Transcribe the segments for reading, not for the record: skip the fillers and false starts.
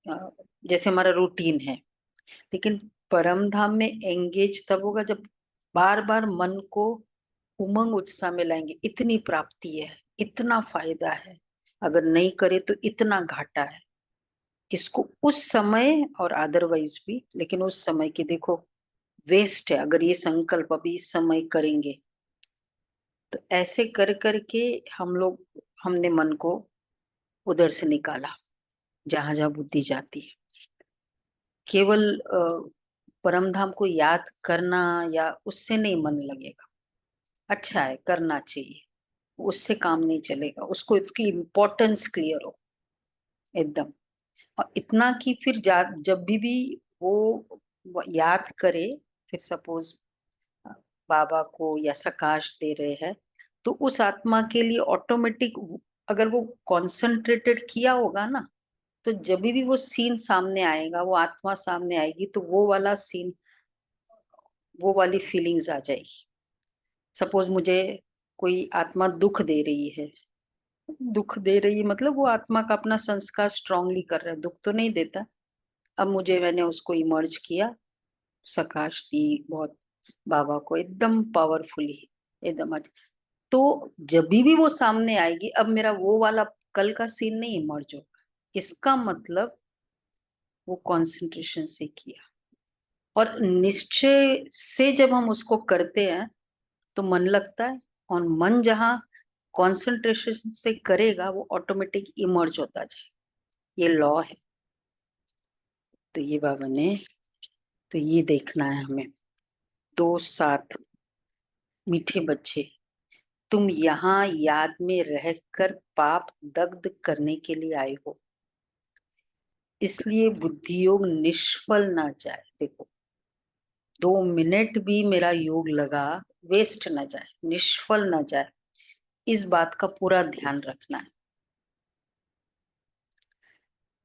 अ, जैसे हमारा रूटीन है। लेकिन परम धाम में एंगेज तब होगा जब बार बार मन को उमंग उत्साह में लाएंगे। इतनी प्राप्ति है, इतना फायदा है, अगर नहीं करे तो इतना घाटा है। इसको उस समय और अदरवाइज भी, लेकिन उस समय की देखो वेस्ट है अगर ये संकल्प अभी इस समय करेंगे। तो ऐसे कर करके हमने मन को उधर से निकाला जहां जहां बुद्धि जाती है। केवल परम धाम को याद करना या उससे नहीं मन लगेगा। अच्छा है, करना चाहिए, उससे काम नहीं चलेगा, उसको इसकी इम्पोर्टेंस क्लियर हो एकदम। और इतना कि फिर जब भी वो याद करे, फिर सपोज बाबा को या सकाश दे रहे हैं, तो उस आत्मा के लिए ऑटोमेटिक, अगर वो कॉन्सेंट्रेटेड किया होगा ना, तो जब भी वो सीन सामने आएगा, वो आत्मा सामने आएगी, तो वो वाला सीन, वो वाली फीलिंग्स आ जाएगी। सपोज मुझे कोई आत्मा दुख दे रही है, दुख दे रही है मतलब वो आत्मा का अपना संस्कार स्ट्रांगली कर रहा है, दुख तो नहीं देता। अब मैंने उसको इमर्ज किया, सकाश दी बहुत बाबा को एकदम पावरफुली, एकदम तो जब भी वो सामने आएगी, अब मेरा वो वाला कल का सीन नहीं इमर्ज होगा। इसका मतलब वो कंसंट्रेशन से किया। और निश्चय से जब हम उसको करते हैं तो मन लगता है, और मन जहाँ कंसंट्रेशन से करेगा वो ऑटोमेटिक इमर्ज होता जाए। ये लॉ है। तो ये बाबा ने, तो ये देखना है हमें। दो साथ मीठे बच्चे, तुम यहाँ याद में रहकर पाप दग्ध करने के लिए आए हो, इसलिए बुद्धि योग निष्फल ना जाए। देखो, 2 मिनट भी मेरा योग लगा वेस्ट ना जाए, निष्फल ना जाए, इस बात का पूरा ध्यान रखना है।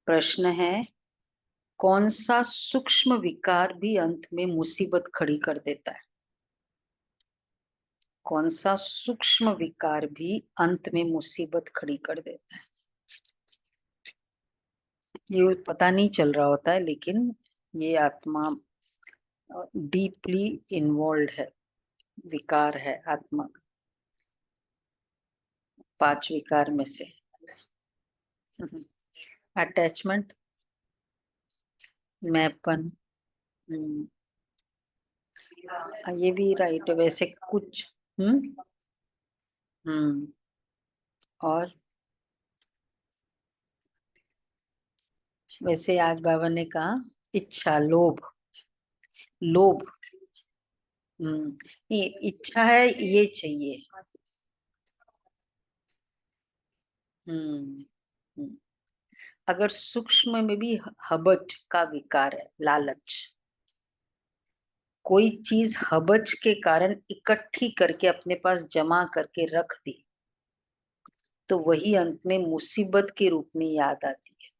प्रश्न है, कौन सा सूक्ष्म विकार भी अंत में मुसीबत खड़ी कर देता है? कौन सा सूक्ष्म विकार भी अंत में मुसीबत खड़ी कर देता है? ये पता नहीं चल रहा होता है, लेकिन ये आत्मा डीपली इन्वॉल्व है, विकार है आत्मा, 5 विकार में से। अटैचमेंट, मैपन, ये भी राइट है वैसे कुछ। हम्म। हम्म। और वैसे आज बाबा ने कहा इच्छा, लोभ, लोभ। ये इच्छा है, ये चाहिए। हम्म। हम्म। अगर सूक्ष्म में भी हबच का विकार है, लालच, कोई चीज हबच के कारण इकट्ठी करके अपने पास जमा करके रख दी, तो वही अंत में मुसीबत के रूप में याद आती है।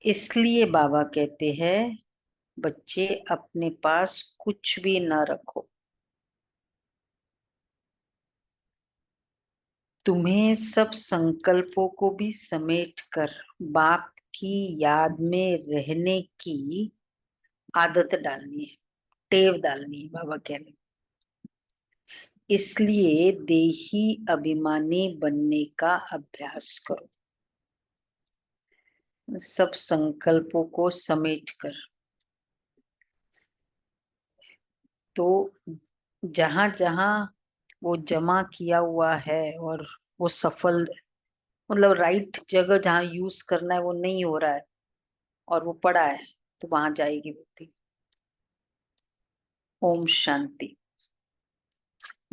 इसलिए बाबा कहते हैं, बच्चे अपने पास कुछ भी न रखो। तुम्हें सब संकल्पों को भी समेट कर बाप की याद में रहने की आदत डालनी है, टेव डालनी है, बाबा कह रहे हैं। इसलिए देही अभिमानी बनने का अभ्यास करो, सब संकल्पों को समेट कर। तो जहां जहां वो जमा किया हुआ है और वो सफल, मतलब राइट जगह जहां यूज करना है वो नहीं हो रहा है और वो पड़ा है, तो वहां जाएगी बुद्धि। ओम शांति।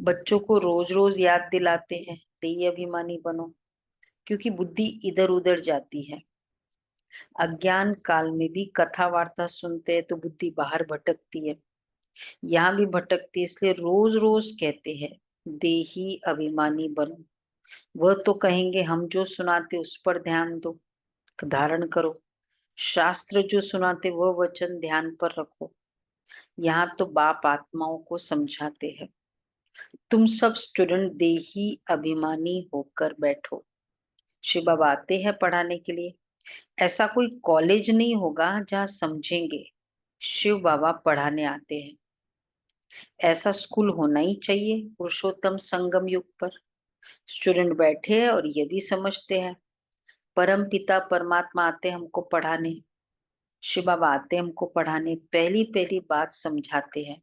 बच्चों को रोज रोज याद दिलाते हैं देही अभिमानी बनो, क्योंकि बुद्धि इधर उधर जाती है। अज्ञान काल में भी कथा वार्ता सुनते हैं तो बुद्धि बाहर भटकती है, यहाँ भी भटकती है। इसलिए रोज रोज कहते हैं देही अभिमानी बनो। वह तो कहेंगे हम जो सुनाते उस पर ध्यान दो, धारण करो। शास्त्र जो सुनाते वह वचन ध्यान पर रखो। यहाँ तो बाप आत्माओं को समझाते हैं, तुम सब स्टूडेंट देही अभिमानी होकर बैठो। शिव बाबा आते हैं पढ़ाने के लिए। ऐसा कोई कॉलेज नहीं होगा जहाँ समझेंगे शिव बाबा पढ़ाने आते हैं। ऐसा स्कूल होना ही चाहिए पुरुषोत्तम संगम युग पर। स्टूडेंट बैठे हैं और ये भी समझते हैं परम पिता परमात्मा आते हैं हमको पढ़ाने, शिव बाबा आते हैं हमको पढ़ाने। पहली पहली बात समझाते हैं,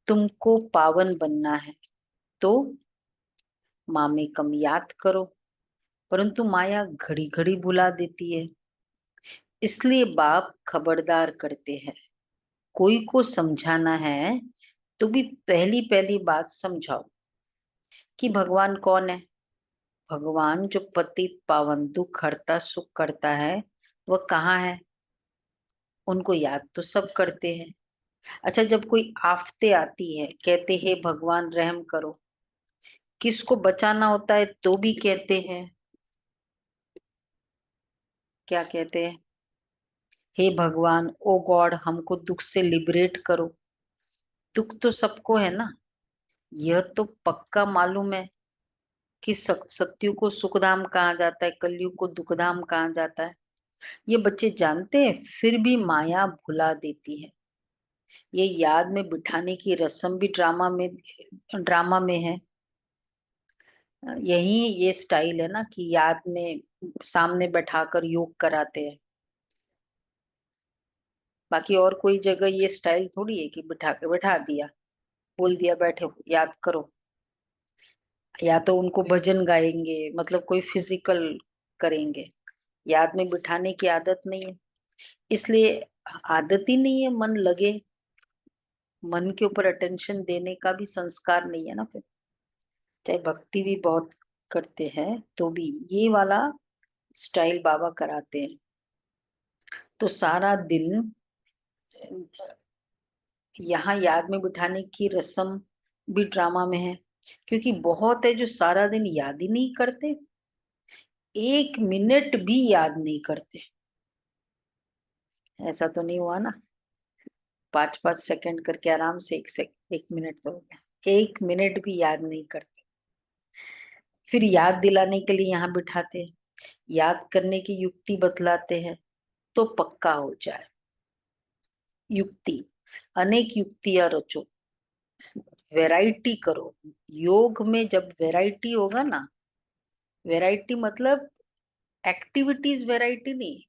तुमको पावन बनना है तो माँ कम याद करो। परंतु माया घड़ी घड़ी भुला देती है, इसलिए बाप खबरदार करते हैं। कोई को समझाना है तो भी पहली पहली बात समझाओ कि भगवान कौन है। भगवान जो पतित पावन दुख हरता सुख करता है वह कहाँ है। उनको याद तो सब करते हैं। अच्छा, जब कोई आफते आती है कहते हैं भगवान रहम करो। किसको बचाना होता है तो भी कहते हैं, क्या कहते हैं, हे भगवान ओ गॉड हमको दुख से लिबरेट करो। दुख तो सबको है ना। यह तो पक्का मालूम है कि सत्युग को सुखधाम कहा जाता है, कलयुग को दुखधाम कहा जाता है। ये बच्चे जानते हैं, फिर भी माया भुला देती है। ये याद में बिठाने की रस्म भी ड्रामा में है। यही ये स्टाइल है ना कि याद में सामने बैठाकर योग कराते हैं। बाकी और कोई जगह ये स्टाइल थोड़ी है कि बिठा के बैठा दिया, बोल दिया बैठे याद करो। या तो उनको भजन गाएंगे, मतलब कोई फिजिकल करेंगे। याद में बिठाने की आदत नहीं है, इसलिए आदत ही नहीं है मन लगे। मन के ऊपर अटेंशन देने का भी संस्कार नहीं है ना फिर। चाहे भक्ति भी बहुत करते हैं तो भी ये वाला स्टाइल बाबा कराते हैं। तो सारा दिन यहाँ याद में बिठाने की रस्म भी ड्रामा में है, क्योंकि बहुत है जो सारा दिन याद ही नहीं करते, एक मिनट भी याद नहीं करते। ऐसा तो नहीं हुआ ना, 5-5 सेकंड करके आराम से 1 मिनट तो हो गया, 1 मिनट भी याद नहीं करते। फिर याद दिलाने के लिए यहाँ बिठाते हैं, याद करने की युक्ति बतलाते हैं तो पक्का हो जाए। युक्ति, अनेक युक्तियां रचो, वैरायटी करो। योग में जब वैरायटी होगा ना, वैरायटी मतलब एक्टिविटीज वैरायटी नहीं,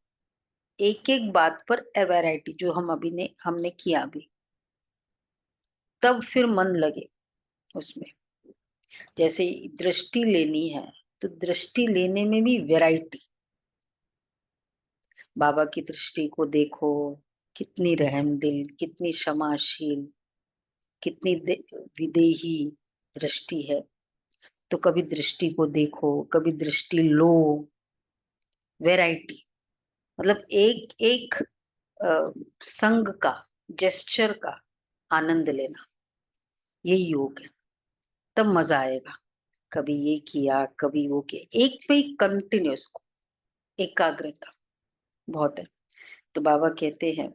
एक एक बात पर वैरायटी, जो हमने किया अभी, तब फिर मन लगे उसमें। जैसे दृष्टि लेनी है तो दृष्टि लेने में भी वैरायटी। बाबा की दृष्टि को देखो, कितनी रहमदिल, कितनी क्षमाशील, कितनी विदेही दृष्टि है। तो कभी दृष्टि को देखो, कभी दृष्टि लो, वैरायटी। मतलब एक एक संग का, जेस्चर का आनंद लेना, यही योग है। तब मजा आएगा। कभी ये किया कभी वो किया, एक पे ही कंटिन्यूस एकाग्रता बहुत है। तो बाबा कहते हैं,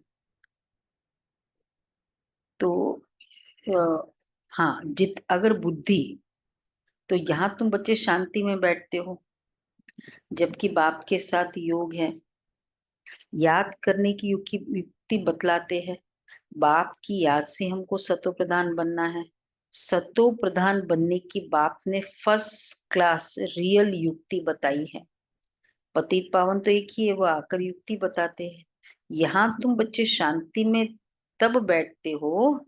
तो हाँ, जित अगर बुद्धि, तो यहाँ तुम बच्चे शांति में बैठते हो जबकि बाप के साथ योग है। याद करने की युक्ति बतलाते हैं। बाप की याद से हमको सतो प्रधान बनना है। सतो प्रधान बनने की बाप ने फर्स्ट क्लास रियल युक्ति बताई है। पतित पावन तो एक ही है, वो आकर युक्ति बताते हैं। यहाँ तुम बच्चे शांति में तब बैठते हो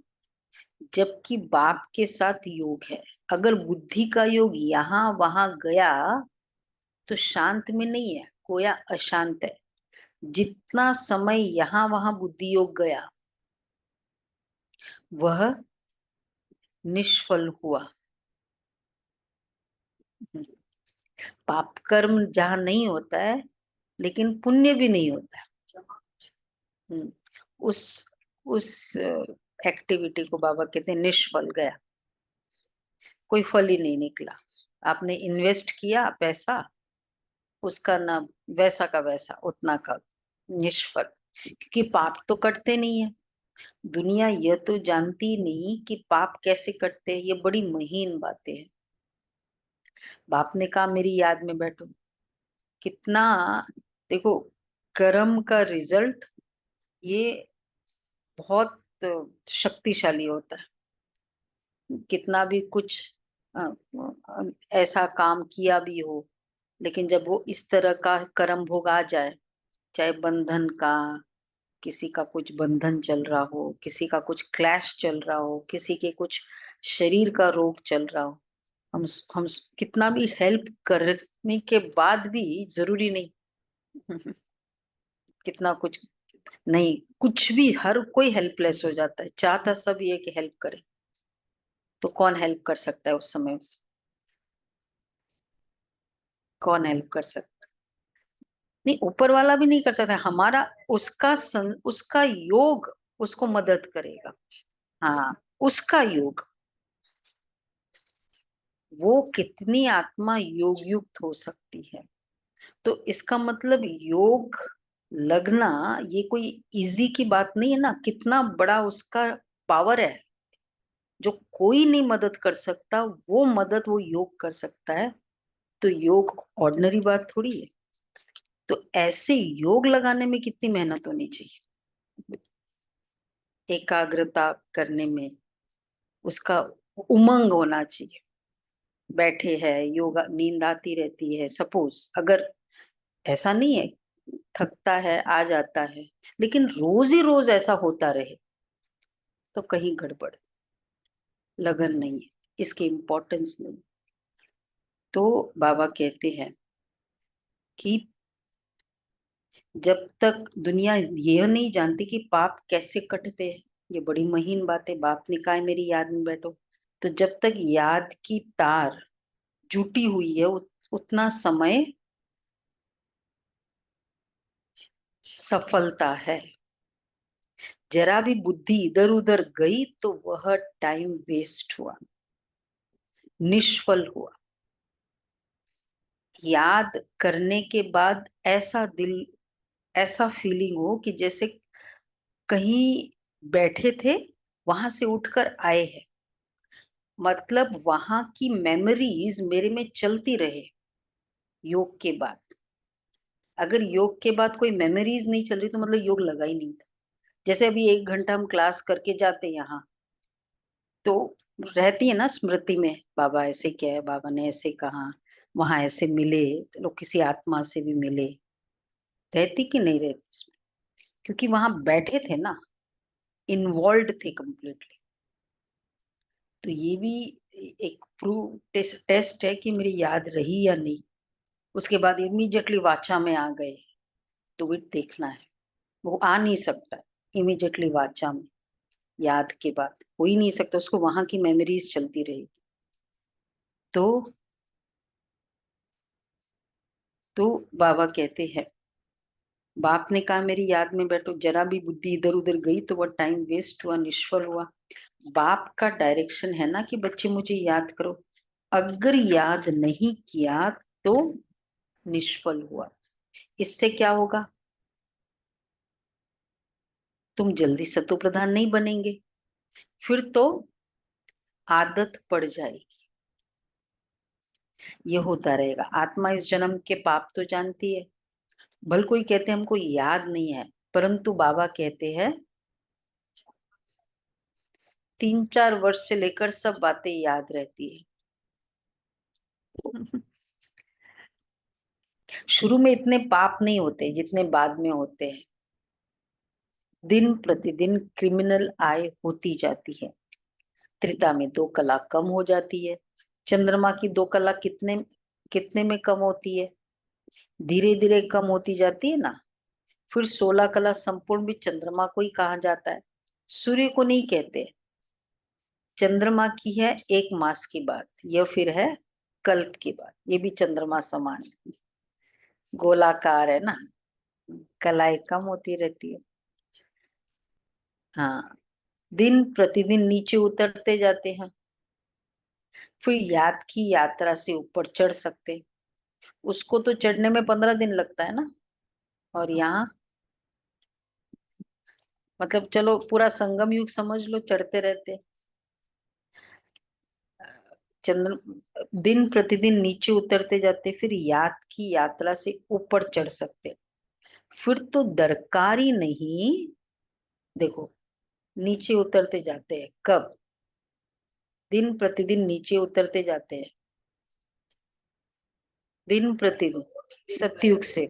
जबकि बाप के साथ योग है। अगर बुद्धि का योग यहाँ वहां गया तो शांत में नहीं है, कोया अशांत है। जितना समय यहाँ वहां बुद्धि योग गया वह निष्फल हुआ। पाप कर्म जहाँ नहीं होता है लेकिन पुण्य भी नहीं होता है। हम्म, उस उस एक्टिविटी को बाबा कहते हैं निष्फल गया, कोई फल ही नहीं निकला। आपने इन्वेस्ट किया पैसा, उसका ना वैसा का वैसा, उतना का निष्फल। क्योंकि पाप तो कटते नहीं है। दुनिया यह तो जानती नहीं कि पाप कैसे कटते हैं, ये बड़ी महीन बातें हैं। बाप ने कहा मेरी याद में बैठो, कितना, देखो, कर्म का रिजल्ट ये बहुत शक्तिशाली होता है। कितना भी कुछ अ, ऐसा काम किया भी हो, लेकिन जब वो इस तरह का कर्म भोग आ जाए, चाहे बंधन का, किसी का कुछ बंधन चल रहा हो, किसी का कुछ क्लैश चल रहा हो, किसी के कुछ शरीर का रोग चल रहा हो, हम कितना भी हेल्प करने के बाद भी जरूरी नहीं कितना कुछ नहीं, कुछ भी, हर कोई हेल्पलेस हो जाता है, चाहता सब ये कि हेल्प करे, तो कौन हेल्प कर सकता है उस समय? उस कौन हेल्प कर सकता? नहीं, ऊपर वाला भी नहीं कर सकता, हमारा उसका योग उसको मदद करेगा। हाँ, उसका योग, वो कितनी आत्मा योग युक्त हो सकती है। तो इसका मतलब योग लगना ये कोई इजी की बात नहीं है ना, कितना बड़ा उसका पावर है, जो कोई नहीं मदद कर सकता, वो मदद वो योग कर सकता है। तो योग ऑर्डिनरी बात थोड़ी है। तो ऐसे योग लगाने में कितनी मेहनत होनी चाहिए, एकाग्रता करने में, उसका उमंग होना चाहिए। बैठे हैं, योगा, नींद आती रहती है, सपोज, अगर ऐसा नहीं है, थकता है, आ जाता है, लेकिन रोज ही रोज ऐसा होता रहे, तो कहीं गड़बड़, लगन नहीं है, इसकी इम्पोर्टेंस नहीं। तो बाबा कहते हैं कि जब तक दुनिया यह नहीं जानती कि पाप कैसे कटते हैं, ये बड़ी महीन बात है, बाप ने कहा है मेरी याद में बैठो, तो जब तक याद की तार जुटी हुई है, उतना समय सफलता है। जरा भी बुद्धि इधर उधर गई तो वह टाइम वेस्ट हुआ, निष्फल हुआ। याद करने के बाद ऐसा फीलिंग हो कि जैसे कहीं बैठे थे, वहां से उठकर आए हैं, मतलब वहां की मेमोरीज मेरे में चलती रहे योग के बाद। अगर योग के बाद कोई मेमोरीज नहीं चल रही तो मतलब योग लगा ही नहीं था। जैसे अभी 1 घंटा हम क्लास करके जाते हैं यहाँ, तो रहती है ना स्मृति में, बाबा ऐसे क्या है, बाबा ने ऐसे कहा, वहां ऐसे मिले, तो लोग किसी आत्मा से भी मिले, रहती कि नहीं रहती इसमें? क्योंकि वहां बैठे थे ना, इन्वॉल्व थे कंप्लीटली। तो ये भी एक प्रूव टेस्ट है कि मेरी याद रही या नहीं। उसके बाद इमीडिएटली वाचा में आ गए, तो वो देखना है, वो आ नहीं सकता इमीडिएटली वाचा में, याद के बाद हो ही नहीं सकता, उसको वहां की मेमोरीज चलती रहेगी। तो तो बाबा कहते हैं, बाप ने कहा मेरी याद में बैठो, जरा भी बुद्धि इधर उधर गई तो वह टाइम वेस्ट हुआ, निष्फल हुआ। बाप का डायरेक्शन है ना कि बच्चे मुझे याद करो, अगर याद नहीं किया तो निष्फल हुआ। इससे क्या होगा? तुम जल्दी सतो प्रधान नहीं बनेंगे, फिर तो आदत पड़ जाएगी, ये होता रहेगा। आत्मा इस जन्म के पाप तो जानती है, भल कोई कहते हैं हमको याद नहीं है, परंतु बाबा कहते हैं 3-4 वर्ष से लेकर सब बातें याद रहती है। शुरू में इतने पाप नहीं होते जितने बाद में होते हैं। दिन प्रतिदिन क्रिमिनल आय होती जाती है। त्रेता में 2 कला कम हो जाती है। चंद्रमा की 2 कला कितने कितने में कम होती है? धीरे धीरे कम होती जाती है ना। फिर 16 कला संपूर्ण भी चंद्रमा को ही कहा जाता है, सूर्य को नहीं कहते। चंद्रमा की है 1 मास की बात, यह फिर है कल्प की बात। ये भी चंद्रमा समान है, गोलाकार है ना, कलाएं कम होती रहती है। हाँ, दिन प्रतिदिन नीचे उतरते जाते हैं, फिर याद की यात्रा से ऊपर चढ़ सकते। उसको तो चढ़ने में 15 दिन लगता है ना, और यहाँ मतलब चलो पूरा संगम युग समझ लो, चढ़ते रहते। दिन प्रतिदिन नीचे उतरते जाते, फिर याद की यात्रा से ऊपर चढ़ सकते, फिर तो दरकार ही नहीं। देखो, नीचे उतरते जाते हैं कब? दिन प्रतिदिन नीचे उतरते जाते हैं, दिन प्रतिदिन, सतयुग से।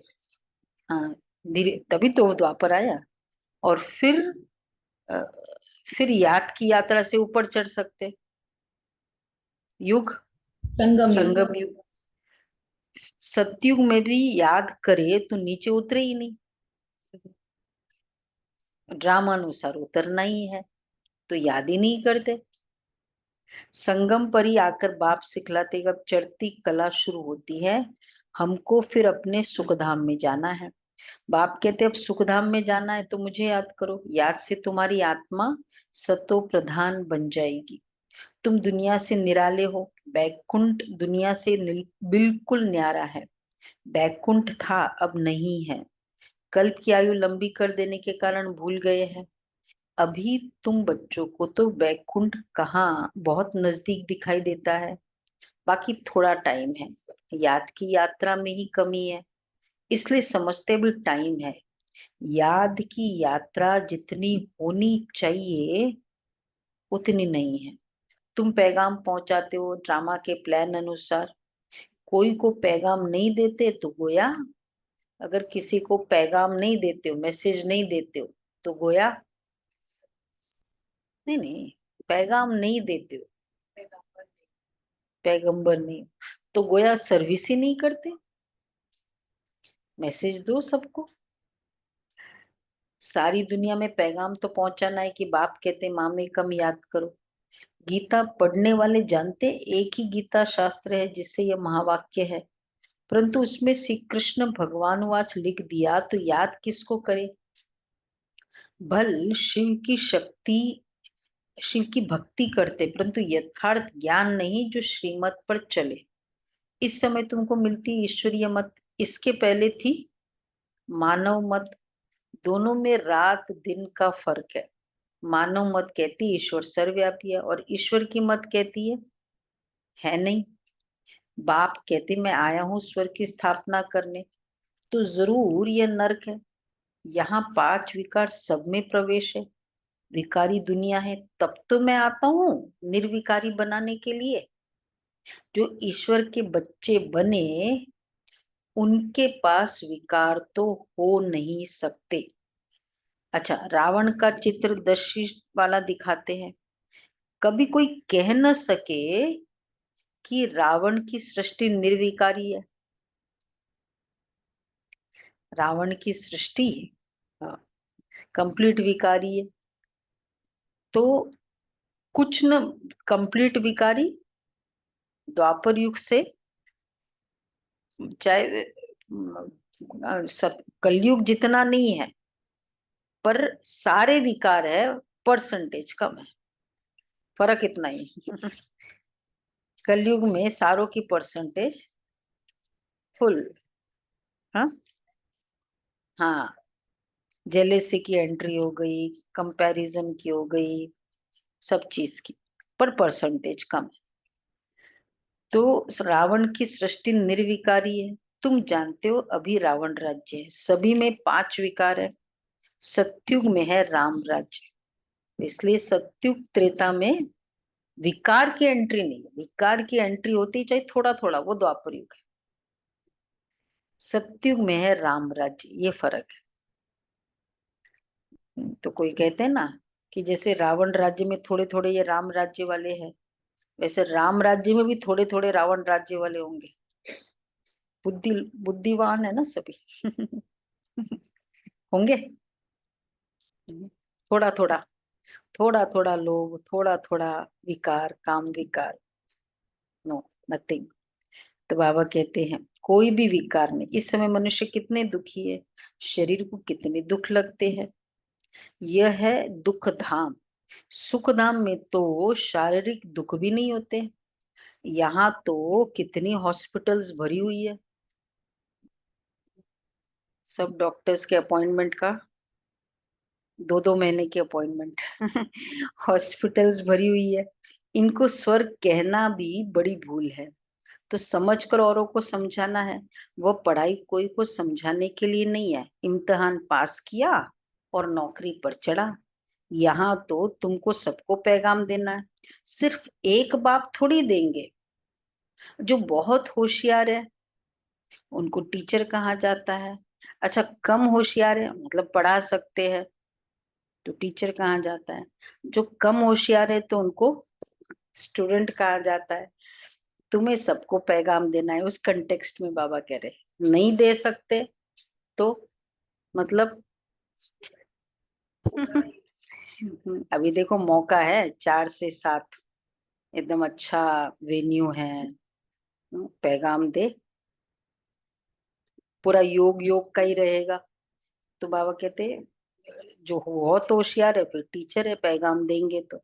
हाँ, धीरे, तभी तो द्वापर आया। और अ, फिर याद की यात्रा से ऊपर चढ़ सकते, युग, संगम युग। संगम युग। सतयुग में भी याद करे तो नीचे उतरे ही नहीं, ड्रामानुसार उतरना ही है, तो याद ही नहीं करते। संगम पर ही आकर बाप सिखलाते, अब चढ़ती कला शुरू होती है, हमको फिर अपने सुखधाम में जाना है। बाप कहते अब सुखधाम में जाना है तो मुझे याद करो, याद से तुम्हारी आत्मा सतो प्रधान बन जाएगी। तुम दुनिया से निराले हो, बैकुंठ दुनिया से बिल्कुल न्यारा है। बैकुंठ था, अब नहीं है। कल्प की आयु लंबी कर देने के कारण भूल गए हैं। अभी तुम बच्चों को तो बैकुंठ कहाँ, बहुत नजदीक दिखाई देता है। बाकी थोड़ा टाइम है, याद की यात्रा में ही कमी है, इसलिए समझते भी टाइम है। याद की यात्रा जितनी होनी चाहिए उतनी नहीं है। तुम पैगाम पहुंचाते हो ड्रामा के प्लान अनुसार, कोई को पैगाम नहीं देते तो गोया, अगर किसी को पैगाम नहीं देते हो, मैसेज नहीं देते हो, तो गोया, नहीं नहीं, पैगाम नहीं देते हो, पैगंबर नहीं, तो गोया सर्विस ही नहीं करते। मैसेज दो सबको, सारी दुनिया में पैगाम तो पहुंचाना है कि बाप कहते माँ में कम याद करो। गीता पढ़ने वाले जानते एक ही गीता शास्त्र है जिससे यह महावाक्य है, परंतु उसमें श्री कृष्ण भगवान वाच लिख दिया तो याद किसको करे? भल शिव की शक्ति, शिव की भक्ति करते, परंतु यथार्थ ज्ञान नहीं जो श्रीमत पर चले। इस समय तुमको मिलती ईश्वरीय मत, इसके पहले थी मानव मत। दोनों में रात दिन का फर्क है। मानव मत कहती ईश्वर सर्वव्यापी है, और ईश्वर की मत कहती है नहीं। बाप कहते मैं आया हूँ स्वर्ग की स्थापना करने, तो जरूर यह नरक है। यहाँ पांच विकार सब में प्रवेश है, विकारी दुनिया है, तब तो मैं आता हूँ निर्विकारी बनाने के लिए। जो ईश्वर के बच्चे बने उनके पास विकार तो हो नहीं सकते। अच्छा, रावण का चित्र 10 शीश वाला दिखाते हैं। कभी कोई कह न सके कि रावण की सृष्टि निर्विकारी है। रावण की सृष्टि कंप्लीट विकारी है, तो कुछ न, कंप्लीट विकारी द्वापर युग से, चाहे सब कलयुग जितना नहीं है, पर सारे विकार है, परसेंटेज कम है, फर्क इतना ही कलयुग में सारों की परसेंटेज फुल। हाँ, हाँ, जेलेसी की एंट्री हो गई, कंपैरिजन की हो गई, सब चीज की, पर परसेंटेज कम है। तो रावण की सृष्टि निर्विकारी है। तुम जानते हो अभी रावण राज्य है, सभी में पांच विकार है। सत्युग में है राम राज्य, इसलिए सत्युग त्रेता में विकार की एंट्री नहीं है। विकार की एंट्री होती चाहे थोड़ा थोड़ा, वो द्वापर युग है। सत्युग में है राम राज्य, ये फर्क है। तो कोई कहते हैं ना कि जैसे रावण राज्य में थोड़े थोड़े ये राम राज्य वाले हैं, वैसे राम राज्य में भी थोड़े थोड़े रावण राज्य वाले होंगे। बुद्धि, बुद्धिवान है ना सभी होंगे। थोड़ा थोड़ा, थोड़ा थोड़ा लोभ, थोड़ा थोड़ा विकार, काम विकार, नो, नथिंग। तो बाबा कहते हैं कोई भी विकार नहीं। इस समय मनुष्य कितने दुखी है, शरीर को कितने दुख लगते हैं। यह है दुख धाम। सुख धाम में तो शारीरिक दुख भी नहीं होते। यहाँ तो कितनी हॉस्पिटल्स भरी हुई है, सब डॉक्टर्स के अपॉइंटमेंट का, 2-2 महीने की अपॉइंटमेंट हॉस्पिटल्स भरी हुई है। इनको स्वर्ग कहना भी बड़ी भूल है। तो समझ कर औरों को समझाना है। वह पढ़ाई कोई को समझाने के लिए नहीं है। इम्तिहान पास किया और नौकरी पर चढ़ा। यहाँ तो तुमको सबको पैगाम देना है। सिर्फ एक बाप थोड़ी देंगे। जो बहुत होशियार है उनको टीचर कहा जाता है। अच्छा, कम होशियार है मतलब पढ़ा सकते हैं तो टीचर कहा जाता है। जो कम होशियार है तो उनको स्टूडेंट कहा जाता है। तुम्हें सबको पैगाम देना है, उस कंटेक्स्ट में बाबा कह रहे नहीं दे सकते तो मतलब अभी देखो मौका है, 4 से 7 एकदम अच्छा वेन्यू है। पैगाम दे, पूरा योग योग का ही रहेगा। तो बाबा कहते जो बहुत होशियार है फिर टीचर है, पैगाम देंगे तो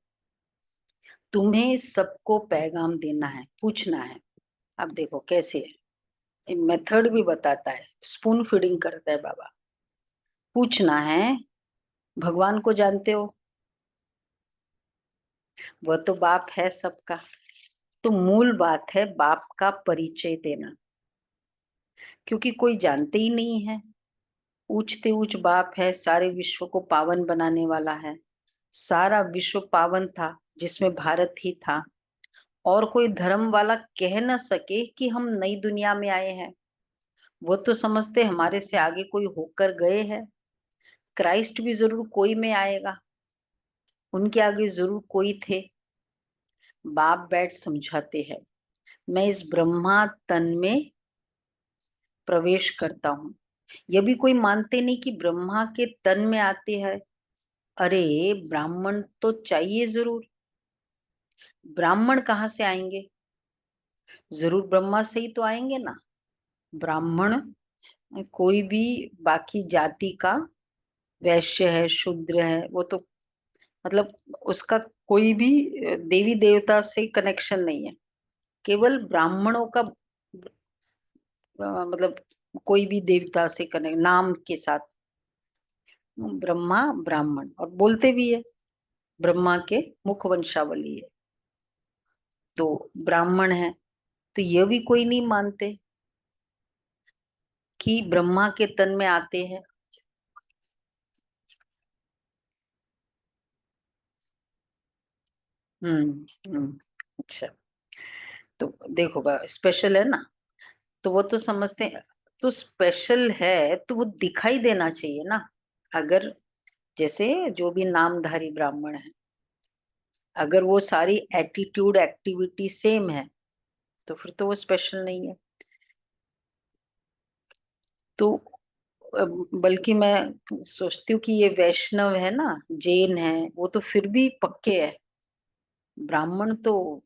तुम्हें सबको पैगाम देना है, पूछना है। अब देखो कैसे है, मेथड भी बताता है, स्पून फीडिंग करता है बाबा। पूछना है, भगवान को जानते हो, वह तो बाप है सबका। तो मूल बात है बाप का परिचय देना, क्योंकि कोई जानते ही नहीं है। ऊंचते ऊंच बाप है, सारे विश्व को पावन बनाने वाला है। सारा विश्व पावन था जिसमें भारत ही था। और कोई धर्म वाला कह न सके कि हम नई दुनिया में आए हैं। वो तो समझते हमारे से आगे कोई होकर गए हैं। क्राइस्ट भी जरूर कोई में आएगा, उनके आगे जरूर कोई थे। बाप बैठ समझाते हैं, मैं इस ब्रह्मा तन में प्रवेश करता हूँ। यह भी कोई मानते नहीं कि ब्रह्मा के तन में आते हैं। अरे ब्राह्मण तो चाहिए जरूर। ब्राह्मण कहाँ से आएंगे? जरूर ब्रह्मा से ही तो आएंगे ना। ब्राह्मण कोई भी बाकी जाति का, वैश्य है, शूद्र है, वो तो मतलब उसका कोई भी देवी देवता से कनेक्शन नहीं है। केवल ब्राह्मणों का मतलब कोई भी देवता से कनेक्ट नाम के साथ। ब्रह्मा ब्राह्मण और बोलते भी है, ब्रह्मा के मुख वंशावली है तो ब्राह्मण है। तो यह भी कोई नहीं मानते कि ब्रह्मा के तन में आते हैं। अच्छा, तो देखो स्पेशल है ना, तो वो तो समझते हैं। तो स्पेशल है तो वो दिखाई देना चाहिए ना। अगर जैसे जो भी नामधारी ब्राह्मण है, अगर वो सारी एटीट्यूड एक्टिविटी सेम है तो फिर तो वो स्पेशल नहीं है। तो बल्कि मैं सोचती हूँ कि ये वैष्णव है ना, जैन है, वो तो फिर भी पक्के है। ब्राह्मण तो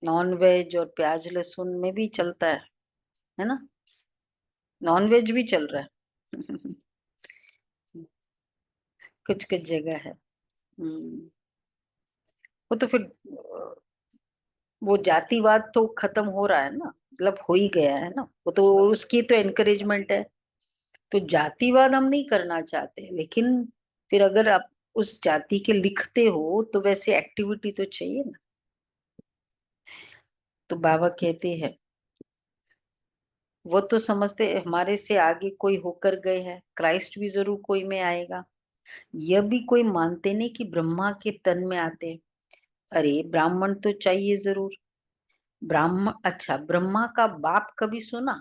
नॉन वेज और प्याज लहसुन में भी चलता है ना। नॉन वेज भी चल रहा है कुछ कुछ जगह है। हम्म, वो तो फिर वो जातिवाद तो खत्म हो रहा है ना, मतलब हो ही गया है ना, वो तो उसकी तो एनकरेजमेंट है। तो जातिवाद हम नहीं करना चाहते, लेकिन फिर अगर आप उस जाति के लिखते हो तो वैसे एक्टिविटी तो चाहिए ना। तो बाबा कहते हैं वो तो समझते हमारे से आगे कोई होकर गए हैं, क्राइस्ट भी जरूर कोई में आएगा। यह भी कोई मानते नहीं कि ब्रह्मा के तन में आते हैं। अरे ब्राह्मण तो चाहिए जरूर। ब्राह्मण, अच्छा ब्रह्मा का बाप कभी सुना?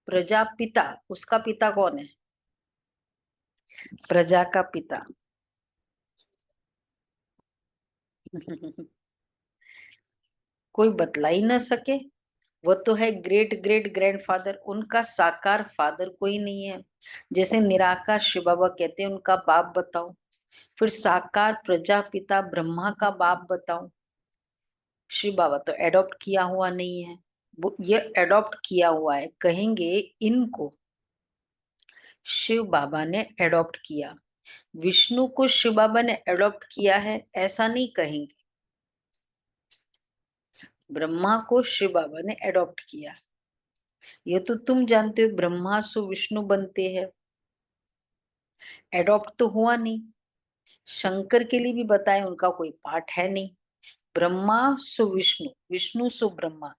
प्रजापिता, उसका पिता कौन है? प्रजा का पिता कोई बतला ही ना सके। वो तो है ग्रेट ग्रेट ग्रैंडफादर, उनका साकार फादर कोई नहीं है। जैसे निराकार शिव बाबा कहते हैं उनका बाप बताओ, फिर साकार प्रजापिता ब्रह्मा का बाप बताओ। शिव बाबा तो एडॉप्ट किया हुआ नहीं है, वो ये एडॉप्ट किया हुआ है कहेंगे इनको। शिव बाबा ने एडॉप्ट किया, विष्णु को शिव बाबा ने एडॉप्ट किया है ऐसा नहीं कहेंगे। ब्रह्मा को शिव बाबा ने एडॉप्ट किया। ये तो तुम जानते हो ब्रह्मा सु विष्णु बनते हैं, एडॉप्ट तो हुआ नहीं। शंकर के लिए भी बताए उनका कोई पार्ट है नहीं। ब्रह्मा सु विष्णु, विष्णु सु ब्रह्मा,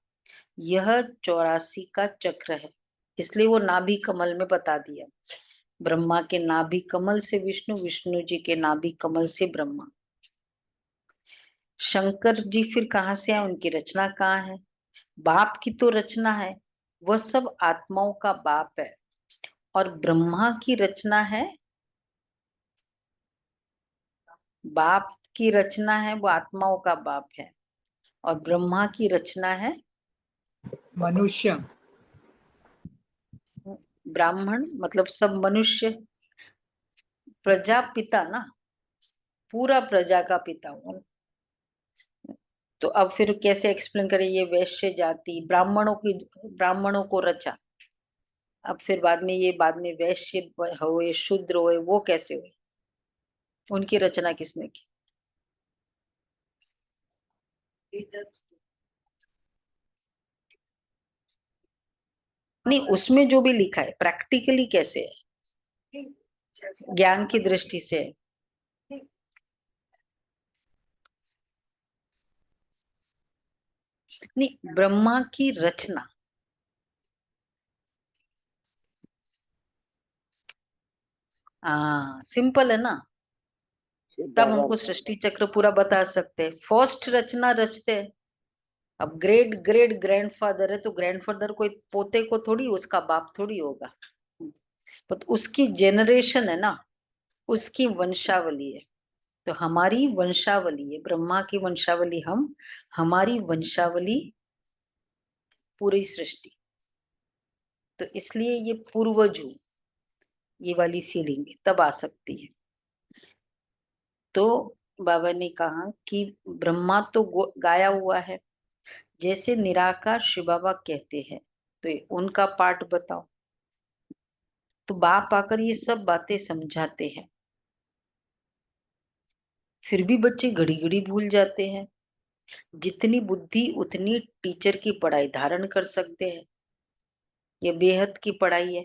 यह 84 का चक्र है। इसलिए वो नाभि कमल में बता दिया, ब्रह्मा के नाभि कमल से विष्णु, विष्णु जी के नाभि कमल से ब्रह्मा। शंकर जी फिर कहाँ से आए, उनकी रचना कहाँ है? बाप की तो रचना है, वह सब आत्माओं का बाप है। और ब्रह्मा की रचना है, बाप की रचना है वो आत्माओं का बाप है, और ब्रह्मा की रचना है मनुष्य, ब्राह्मण, मतलब सब मनुष्य, प्रजापिता ना, पूरा प्रजा का पिता हूँ। तो अब फिर कैसे एक्सप्लेन करें, ये वैश्य जाति ब्राह्मणों को रचा। अब फिर बाद में वैश्य हुए, शूद्र हुए, वो कैसे हुए, उनकी रचना किसने की? नहीं, उसमें जो भी लिखा है प्रैक्टिकली कैसे है, ज्ञान की दृष्टि से है। नहीं, ब्रह्मा की रचना, हाँ सिंपल है ना, तब हमको सृष्टि चक्र पूरा बता सकते हैं। फर्स्ट रचना रचते हैं। अब ग्रेट ग्रेट ग्रैंडफादर है तो ग्रैंडफादर कोई पोते को थोड़ी, उसका बाप थोड़ी होगा, but उसकी जेनरेशन है ना, उसकी वंशावली है। तो हमारी वंशावली है, ब्रह्मा की वंशावली हम, हमारी वंशावली पूरी सृष्टि। तो इसलिए ये पूर्वजों, ये वाली फीलिंग तब आ सकती है। तो बाबा ने कहा कि ब्रह्मा तो गाया हुआ है, जैसे निराकार शिव बाबा कहते हैं, तो उनका पाठ बताओ। तो बाप आकर ये सब बातें समझाते हैं, फिर भी बच्चे घड़ी घड़ी भूल जाते हैं। जितनी बुद्धि उतनी टीचर की पढ़ाई धारण कर सकते हैं, ये बेहद की पढ़ाई है।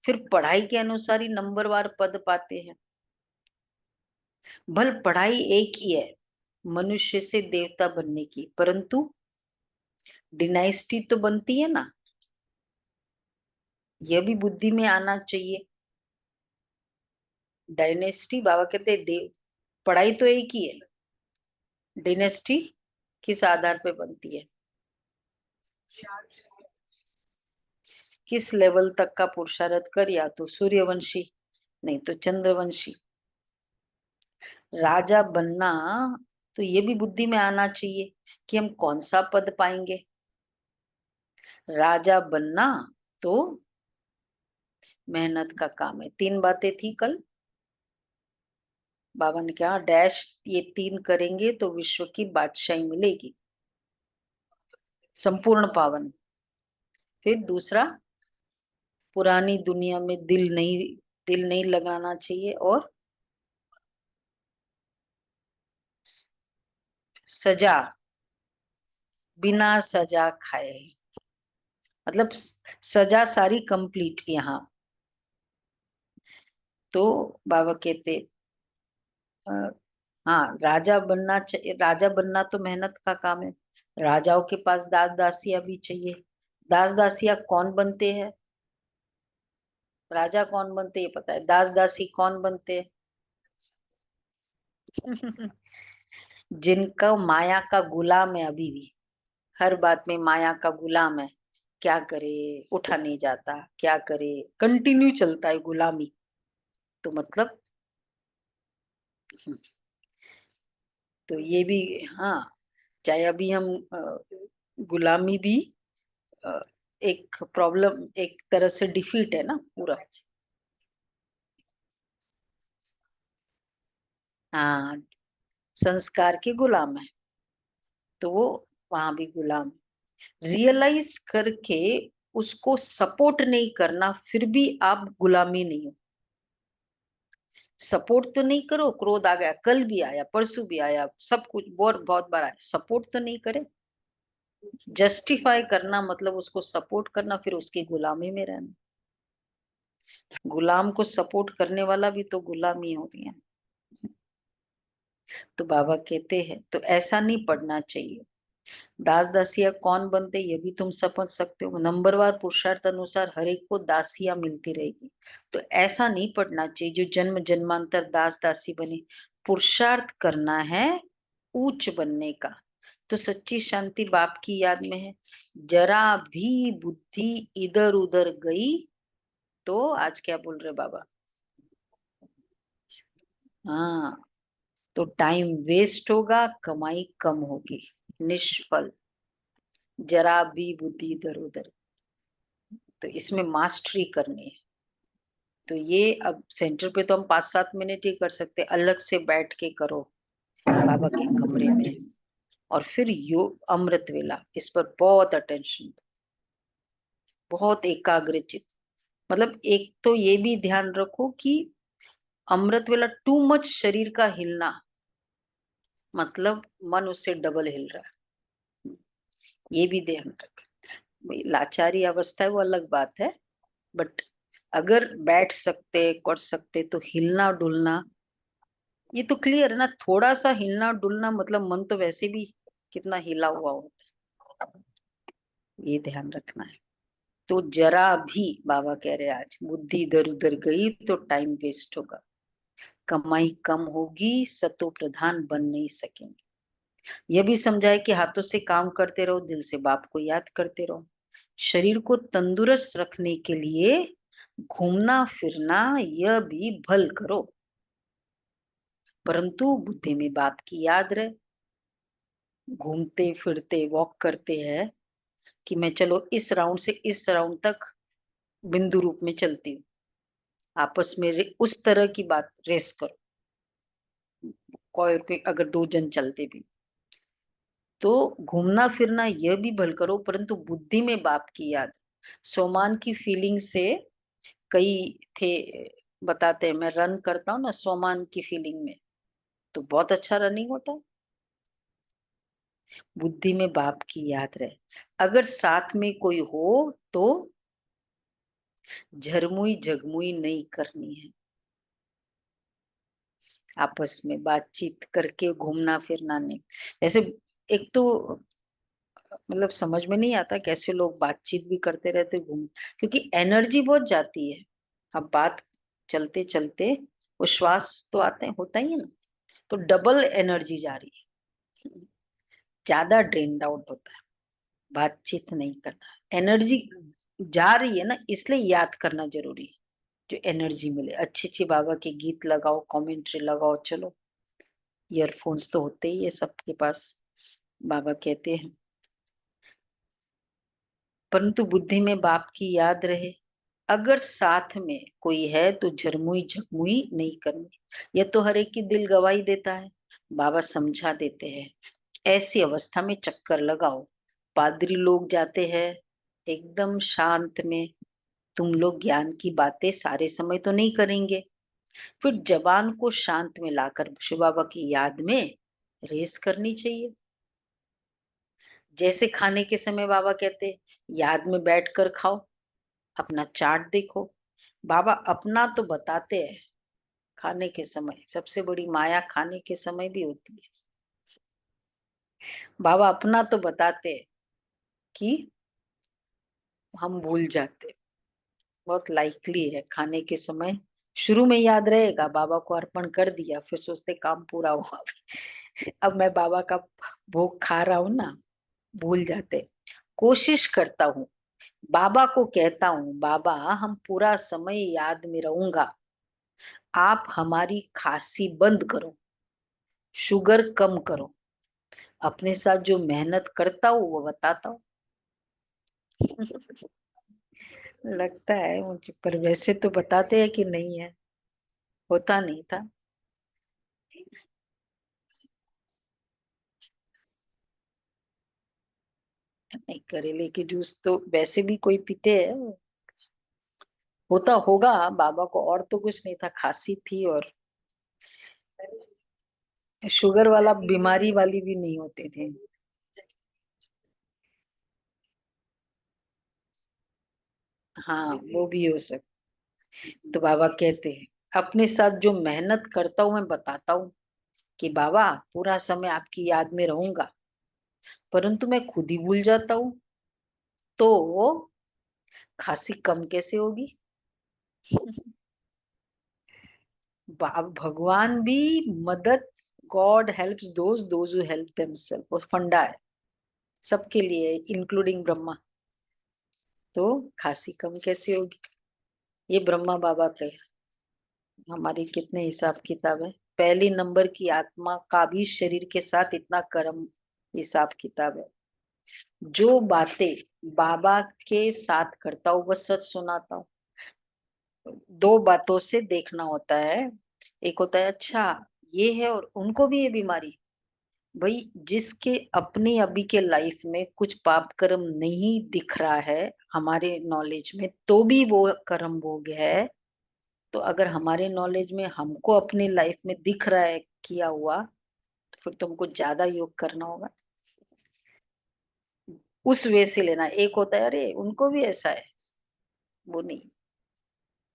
फिर पढ़ाई के अनुसार ही नंबरवार पद पाते हैं। भल पढ़ाई एक ही है, मनुष्य से देवता बनने की, परंतु डिनाइस्टी तो बनती है ना, यह भी बुद्धि में आना चाहिए। डायनेस्टी, बाबा कहते हैं देव, पढ़ाई तो एक ही है, डिनेस्टी किस आधार पे बनती है, किस लेवल तक का पुरुषार्थ कर, या तो सूर्यवंशी, नहीं तो चंद्रवंशी। राजा बनना, तो ये भी बुद्धि में आना चाहिए कि हम कौन सा पद पाएंगे। राजा बनना तो मेहनत का काम है। 3 बातें थी कल, बाबा ने कहा डैश, ये 3 करेंगे तो विश्व की बादशाही मिलेगी, संपूर्ण पावन। फिर दूसरा, पुरानी दुनिया में दिल नहीं लगाना चाहिए, और सजा, बिना सजा खाए, मतलब सजा सारी कंप्लीट यहाँ। तो बाबा कहते अ, हाँ, राजा बनना तो मेहनत का काम है। राजाओं के पास दास दासियां भी चाहिए। दास दासियां कौन बनते हैं, राजा कौन बनते ये पता है, दास दासी कौन बनते हैं? जिनका माया का गुलाम है, अभी भी हर बात में माया का गुलाम है। क्या करे, उठा नहीं जाता, क्या करे, कंटिन्यू चलता है गुलामी। तो मतलब तो ये भी, हाँ, चाहे अभी हम गुलामी भी अ, एक प्रॉब्लम, एक तरह से डिफीट है ना पूरा। हाँ, संस्कार के गुलाम है, तो वो वहां भी गुलाम है। रियलाइज करके उसको सपोर्ट नहीं करना, फिर भी आप गुलामी नहीं हो। सपोर्ट तो नहीं करो, क्रोध आ गया, कल भी आया, परसों भी आया, सब कुछ बहुत बार आया, सपोर्ट तो नहीं करे। जस्टिफाई करना मतलब उसको सपोर्ट करना, फिर उसकी गुलामी में रहना। गुलाम को सपोर्ट करने वाला भी तो गुलामी हो गया। तो बाबा कहते हैं तो ऐसा नहीं पढ़ना चाहिए। दास दासिया कौन बनते ये भी तुम समझ सकते हो, नंबरवार पुरुषार्थ अनुसार हर एक को दासियां मिलती रहेगी। तो ऐसा नहीं पढ़ना चाहिए जो जन्म जन्मांतर दास दासी बने। पुरुषार्थ करना है ऊंच बनने का। तो सच्ची शांति बाप की याद में है। जरा भी बुद्धि इधर उधर गई तो आज क्या बोल रहे बाबा? हाँ, तो टाइम वेस्ट होगा, कमाई कम होगी, निष्फल। जरा भी बुद्धि इधर उधर, तो इसमें मास्टरी करनी है। तो ये अब सेंटर पे तो हम 5-7 मिनट ही कर सकते, अलग से बैठ के करो बाबा के कमरे में। और फिर योग अमृत वेला, इस पर बहुत अटेंशन, बहुत एकाग्रचित। मतलब एक तो ये भी ध्यान रखो कि अमृत वेला टू मच शरीर का हिलना, मतलब मन उससे डबल हिल रहा है, ये भी ध्यान रख। भाई लाचारी अवस्था है वो अलग बात है, बट अगर बैठ सकते कर सकते तो हिलना डुलना, ये तो क्लियर है ना। थोड़ा सा हिलना डुलना मतलब मन तो वैसे भी कितना हिला हुआ होता है, ये ध्यान रखना है। तो जरा भी बाबा कह रहे आज बुद्धि इधर उधर गई तो टाइम वेस्ट होगा, कमाई कम होगी, सतो प्रधान बन नहीं सकेंगे। यह भी समझाए कि हाथों से काम करते रहो, दिल से बाप को याद करते रहो। शरीर को तंदुरुस्त रखने के लिए घूमना फिरना यह भी भल करो, परंतु बुद्धि में बाप की याद रहे। घूमते फिरते वॉक करते हैं कि मैं चलो इस राउंड से इस राउंड तक बिंदु रूप में चलती हूँ, आपस में उस तरह की बात रेस करो। कोई और कोई अगर दो जन चलते भी तो घूमना फिरना यह भी भल करो, परंतु बुद्धि में बाप की याद। सोमान की फीलिंग से कई थे बताते हैं, मैं रन करता हूँ ना सोमान की फीलिंग में, तो बहुत अच्छा रनिंग होता है। बुद्धि में बाप की याद रहे। अगर साथ में कोई हो तो झरमुई झगमुई नहीं करनी है, आपस में बातचीत करके घूमना फिरना नहीं। ऐसे एक तो मतलब समझ में नहीं आता कैसे लोग बातचीत भी करते रहते घूम, क्योंकि एनर्जी बहुत जाती है। अब बात चलते चलते वो श्वास तो आते होता ही है ना, तो डबल एनर्जी जा रही है, ज्यादा ड्रेन आउट होता है। बातचीत नहीं करना, एनर्जी जा रही है ना, इसलिए याद करना जरूरी है। जो एनर्जी मिले, अच्छे अच्छे बाबा के गीत लगाओ, कमेंट्री लगाओ, चलो। ईयरफोन्स तो होते ही है सबके पास, बाबा कहते हैं। परंतु बुद्धि में बाप की याद रहे। अगर साथ में कोई है तो झरमुई झकमुई नहीं करनी। यह तो हर एक की दिल गवाही देता है, बाबा समझा देते हैं। ऐसी अवस्था में चक्कर लगाओ, पादरी लोग जाते हैं एकदम शांत में। तुम लोग ज्ञान की बातें सारे समय तो नहीं करेंगे, फिर जवान को शांत में लाकर शिव बाबा की याद में रेस करनी चाहिए। जैसे खाने के समय बाबा कहते याद में बैठकर खाओ, अपना चार्ट देखो। बाबा अपना तो बताते हैं, खाने के समय सबसे बड़ी माया खाने के समय भी होती है। बाबा अपना तो बताते हैं कि हम भूल जाते, बहुत लाइकली है खाने के समय। शुरू में याद रहेगा, बाबा को अर्पण कर दिया, फिर सोचते काम पूरा हुआ। अब मैं बाबा का भोग खा रहा हूं ना, भूल जाते। कोशिश करता हूँ, बाबा को कहता हूँ बाबा हम पूरा समय याद में रहूंगा, आप हमारी खांसी बंद करो, शुगर कम करो। अपने साथ जो मेहनत करता हूँ वो बताता हूँ। लगता है मुझे, पर वैसे तो बताते हैं कि नहीं है, होता नहीं था। नहीं, करेले की जूस तो वैसे भी कोई पीते हैं, होता होगा बाबा को, और तो कुछ नहीं था, खांसी थी और शुगर वाला बीमारी वाली भी नहीं होते थे। हाँ वो भी हो सकता। तो बाबा कहते हैं अपने साथ जो मेहनत करता हूँ मैं बताता हूँ कि बाबा पूरा समय आपकी याद में रहूंगा, परंतु मैं खुद ही भूल जाता हूँ, तो खांसी कम कैसे होगी? भगवान भी मदद, God helps those who help themself, वो फंडा है सबके लिए, इंक्लूडिंग ब्रह्मा। तो खांसी कम कैसे होगी? ये ब्रह्मा बाबा के, हमारी कितने हिसाब किताब है। पहली नंबर की आत्मा का भी शरीर के साथ इतना कर्म हिसाब किताब है। जो बातें बाबा के साथ करता हूँ बस सच सुनाता हूँ। दो बातों से देखना होता है। एक होता है अच्छा ये है, और उनको भी ये बीमारी। भाई जिसके अपनी अभी के लाइफ में कुछ पाप कर्म नहीं दिख रहा है हमारे नॉलेज में, तो भी वो कर्म भोग है। तो अगर हमारे नॉलेज में हमको अपनी लाइफ में दिख रहा है किया हुआ, तो फिर तुमको ज्यादा योग करना होगा। उस वे से लेना। एक होता है अरे उनको भी ऐसा है, वो नहीं।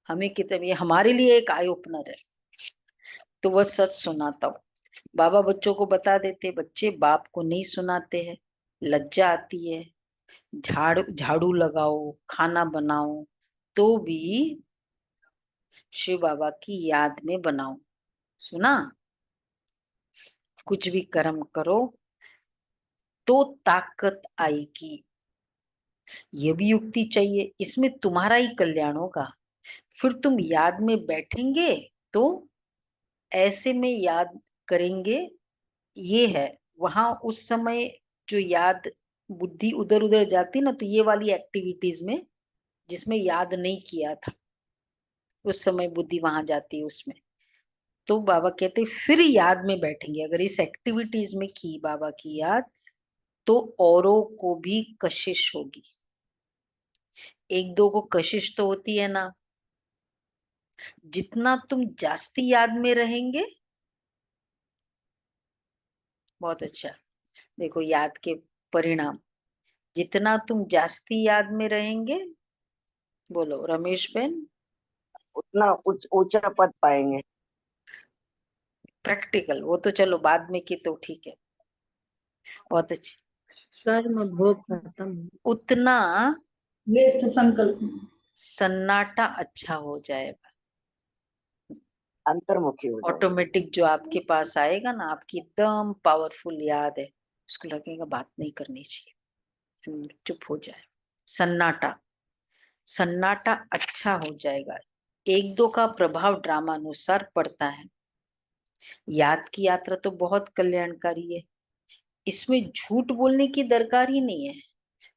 हमें कितने, ये हमारे लिए एक आई ओपनर है। तो वह सच सुनाता हूँ। बाबा बच्चों को बता देते, बच्चे बाप को नहीं सुनाते हैं, लज्जा आती है। झाड़ू झाड़ू लगाओ, खाना बनाओ, तो भी शिव बाबा की याद में बनाओ। सुना? कुछ भी कर्म करो तो ताकत आएगी। ये भी युक्ति चाहिए, इसमें तुम्हारा ही कल्याण होगा। फिर तुम याद में बैठेंगे तो ऐसे में याद करेंगे। ये है वहां उस समय जो याद, बुद्धि उधर उधर जाती ना, तो ये वाली एक्टिविटीज में जिसमें याद नहीं किया था, उस समय बुद्धि वहां जाती है उसमें। तो बाबा कहते फिर याद में बैठेंगे। अगर इस एक्टिविटीज में की बाबा की याद, तो औरों को भी कशिश होगी। एक दो को कशिश तो होती है ना। जितना तुम जास्ती याद में रहेंगे, बहुत अच्छा। देखो याद के परिणाम, जितना तुम जास्ती याद में रहेंगे, बोलो रमेश बेन। उतना ऊंचा पद पाएंगे। प्रैक्टिकल वो तो चलो बाद में की तो ठीक है, बहुत अच्छी। कर्म भोग खत्म। उतना व्यर्थ संकल्प। सन्नाटा अच्छा हो जाएगा। अंतर्मुखी हो जाए। ऑटोमेटिक जो आपके पास आएगा ना, आपकी एकदम पावरफुल याद है, उसको लगेगा बात नहीं करनी चाहिए, चुप हो जाए। सन्नाटा, सन्नाटा अच्छा हो जाएगा। एक दो का प्रभाव ड्रामा अनुसार पड़ता है। याद की यात्रा तो बहुत कल्याणकारी है, इसमें झूठ बोलने की दरकार ही नहीं है।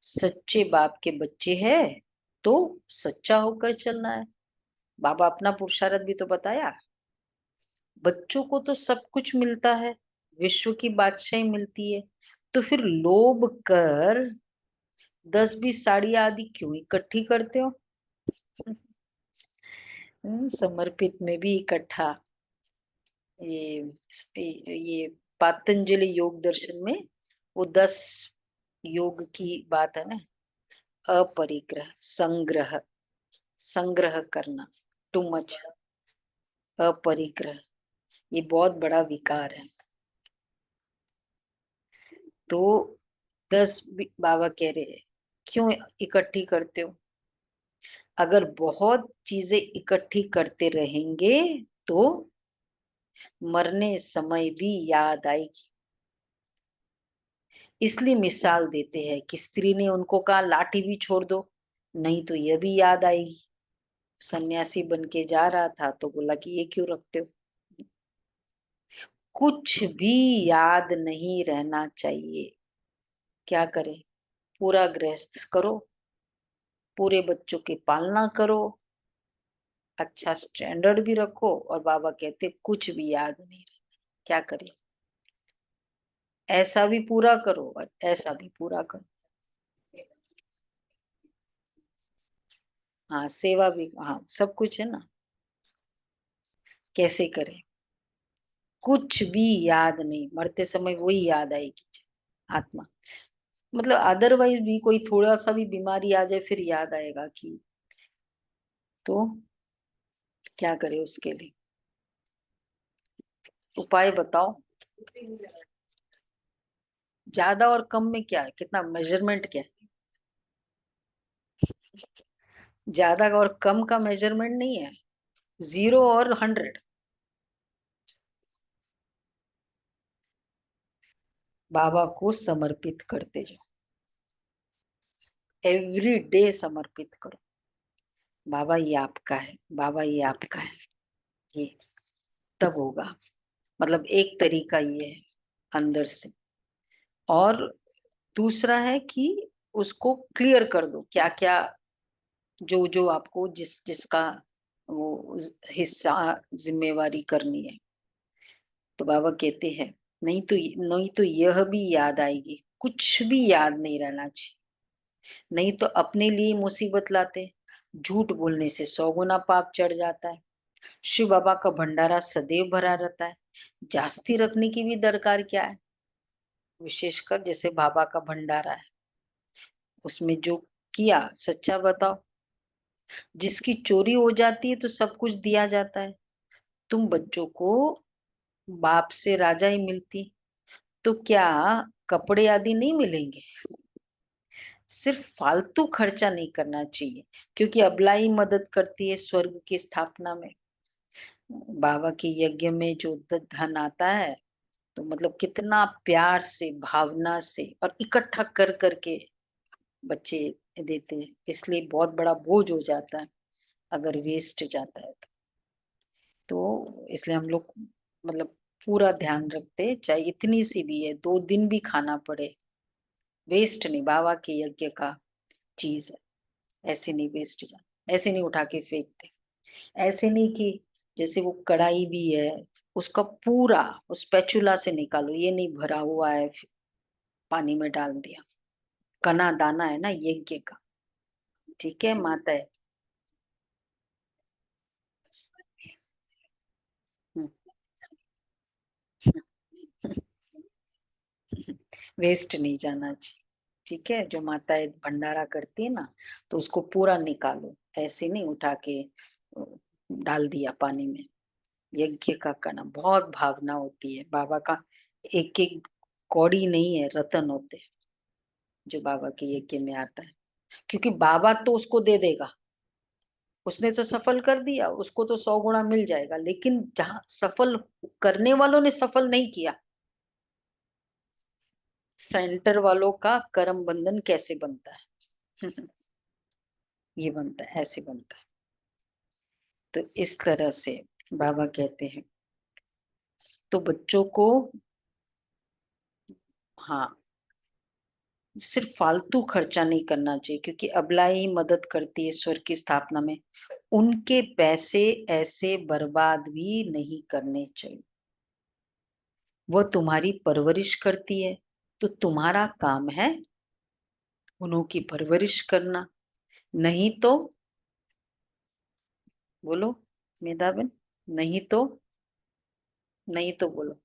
सच्चे बाप के बच्चे हैं तो सच्चा होकर चलना है। बाबा अपना पुरुषार्थ भी तो बताया। बच्चों को तो सब कुछ मिलता है, विश्व की बादशाही मिलती है, तो फिर लोभ कर 10-20 साड़ियां आदि क्यों इकट्ठी करते हो? समर्पित में भी इकट्ठा। ये पातंजलि योग दर्शन में वो 10 योग की बात है ना। अपरिग्रह, संग्रह, संग्रह करना, टू मच, अपरिग्रह, ये बहुत बड़ा विकार है। तो 10 बाबा कह रहे हैं क्यों इकट्ठी करते हो? अगर बहुत चीजें इकट्ठी करते रहेंगे तो मरने समय भी याद आएगी। इसलिए मिसाल देते हैं कि स्त्री ने उनको कहा लाठी भी छोड़ दो, नहीं तो यह भी याद आएगी। सन्यासी बन के जा रहा था तो बोला कि ये क्यों रखते हो? कुछ भी याद नहीं रहना चाहिए। क्या करें? पूरा गृहस्थ करो, पूरे बच्चों की पालना करो, अच्छा स्टैंडर्ड भी रखो, और बाबा कहते कुछ भी याद नहीं रहे। क्या करें? ऐसा भी पूरा करो और ऐसा भी पूरा करो। हाँ सेवा भी, हाँ सब कुछ है ना। कैसे करें? कुछ भी याद नहीं, मरते समय वही याद आएगी आत्मा। मतलब अदरवाइज भी कोई थोड़ा सा भी बीमारी आ जाए फिर याद आएगा कि, तो क्या करें उसके लिए? उपाय बताओ। ज्यादा और कम में क्या है, कितना मेजरमेंट क्या है? ज्यादा और कम का मेजरमेंट नहीं है, 0 और 100। बाबा को समर्पित करते जाओ, एवरी डे समर्पित करो। बाबा ये आपका है, बाबा ये आपका है, ये तब होगा। मतलब एक तरीका ये है अंदर से। और दूसरा है कि उसको क्लियर कर दो, क्या क्या जो जो आपको जिस जिसका वो हिस्सा जिम्मेवारी करनी है। तो बाबा कहते हैं नहीं तो यह भी याद आएगी, कुछ भी याद नहीं रहना चाहिए। नहीं तो अपने लिए मुसीबत लाते, झूठ बोलने से 100 गुना पाप चढ़ जाता है। शिव बाबा का भंडारा सदैव भरा रहता है, जास्ती रखने की भी दरकार क्या है? विशेषकर जैसे बाबा का भंडारा है, उसमें जो किया सच्चा बताओ। जिसकी चोरी हो जाती है तो सब कुछ दिया जाता है। तुम बच्चों को बाप से राजा ही मिलती, तो क्या कपड़े आदि नहीं मिलेंगे? सिर्फ फालतू खर्चा नहीं करना चाहिए, क्योंकि अबलाई मदद करती है स्वर्ग की स्थापना में। बाबा के यज्ञ में जो धन आता है, तो मतलब कितना प्यार से, भावना से और इकट्ठा कर करके बच्चे देते हैं, इसलिए बहुत बड़ा बोझ हो जाता है अगर वेस्ट जाता है तो इसलिए हम लोग मतलब पूरा ध्यान रखते हैं, चाहे इतनी सी भी है, 2 दिन भी खाना पड़े, वेस्ट नहीं। बाबा के यज्ञ का चीज है, ऐसे नहीं वेस्ट जाना, ऐसे नहीं उठा के फेंकते। ऐसे नहीं कि जैसे वो कढ़ाई भी है, उसका पूरा उस स्पैचुला से निकालो, ये नहीं भरा हुआ है फिर पानी में डाल दिया। कना दाना है ना यज्ञ का, ठीक है माता है। वेस्ट नहीं जाना चाहिए, ठीक है। जो माताएं भंडारा करती है ना, तो उसको पूरा निकालो, ऐसे नहीं उठा के डाल दिया पानी में। यज्ञ का करना बहुत भावना होती है बाबा का। एक एक कौड़ी नहीं है, रतन होते हैं जो बाबा के यज्ञ में आता है। क्योंकि बाबा तो उसको दे देगा, उसने तो सफल कर दिया, उसको तो 100 गुना मिल जाएगा। लेकिन जहाँ सफल करने वालों ने सफल नहीं किया, सेंटर वालों का कर्म बंधन कैसे बनता है? ये बनता है, ऐसे बनता है। तो इस तरह से बाबा कहते हैं, तो बच्चों को, हाँ, सिर्फ फालतू खर्चा नहीं करना चाहिए, क्योंकि अबला ही मदद करती है स्वर्ग की स्थापना में। उनके पैसे ऐसे बर्बाद भी नहीं करने चाहिए। वो तुम्हारी परवरिश करती है, तो तुम्हारा काम है उन्हों की परवरिश करना। नहीं तो बोलो मेधाबेन, नहीं तो, नहीं तो बोलो।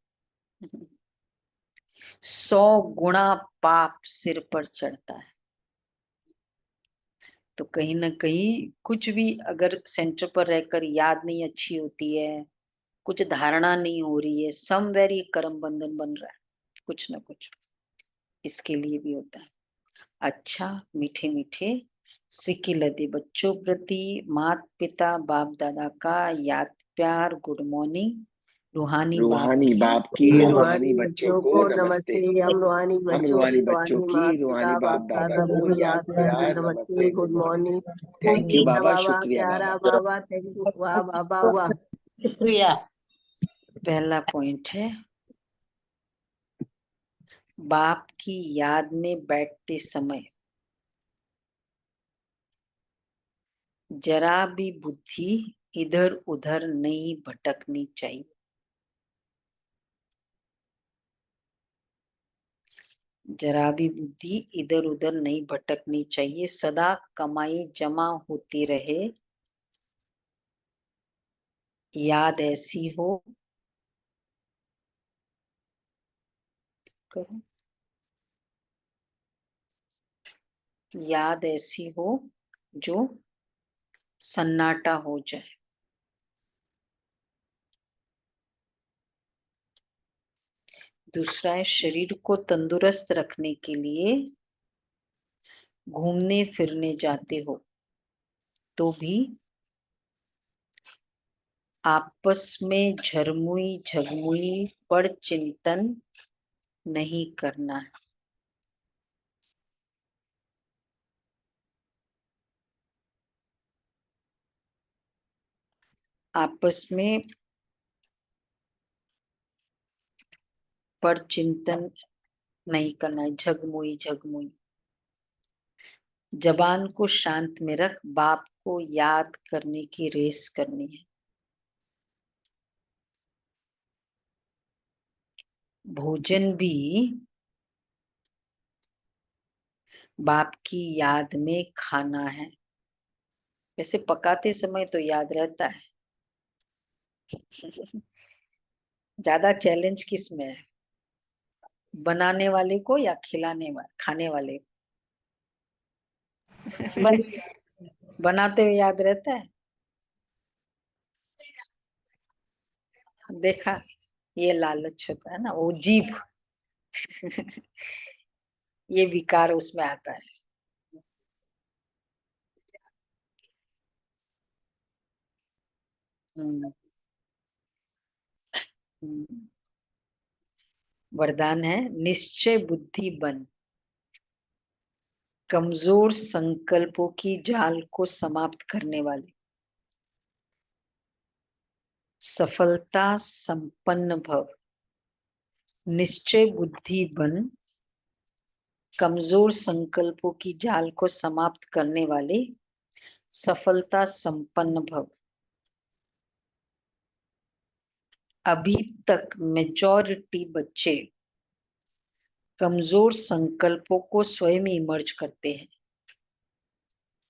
100 गुना पाप सिर पर चढ़ता है। तो कहीं ना कहीं कुछ भी अगर सेंटर पर रहकर याद नहीं अच्छी होती है, कुछ धारणा नहीं हो रही है, समवेयर ये कर्म बंधन बन रहा है कुछ ना कुछ, इसके लिए भी होता है। अच्छा, मीठे मीठे सिक्के लदे बच्चों प्रति माता पिता बाप दादा का याद प्यार गुड मॉर्निंग। रूहानी बाप रूहानी की बाप की रूहानी रूहानी बच्चों बच्चों को को नमस्ते। नमस्ते। हम रूहानी हम बच्चों की रूहानी बच्चों रूहानी की माता रूहानी पिता बाप बाप दादा दादा को को याद याद प्यार प्यार नमस्ते नमस्ते। Good morning. Thank you thank बाबा, बाबा, शुक्रिया प्यारा बाबा। बाबा, थैंक यू। वाह बाबा वाह। शुक्रिया। पहला पॉइंट है, बाप की याद में बैठते समय जरा भी बुद्धि इधर उधर नहीं भटकनी चाहिए। जरा भी बुद्धि इधर उधर नहीं भटकनी चाहिए, सदा कमाई जमा होती रहे, याद ऐसी हो करो, याद ऐसी हो जो सन्नाटा हो जाए। दूसरा है शरीर को तंदुरुस्त रखने के लिए घूमने फिरने जाते हो तो भी आपस में झरमुई झगमुई पर चिंतन नहीं करना है। आपस में पर चिंतन नहीं करना है। झगमुई झगमुई, जबान को शांत में रख, बाप को याद करने की रेस करनी है। भोजन भी बाप की याद में खाना है। वैसे पकाते समय तो याद रहता है। ज्यादा चैलेंज किस में है, बनाने वाले को या खिलाने वाले, खाने वाले को? बनाते हुए याद रहता है। देखा, ये लालच होता है ना, वो जीभ। ये विकार उसमें आता है। हम्म, हम्म। वरदान है निश्चय बुद्धि बन, कमजोर संकल्पों की जाल को समाप्त करने वाले, सफलता संपन्न भव। निश्चय बुद्धि बन, कमजोर संकल्पों की जाल को समाप्त करने वाले, सफलता संपन्न भव। अभी तक मेजॉरिटी बच्चे कमजोर संकल्पों को स्वयं ही मर्ज करते हैं।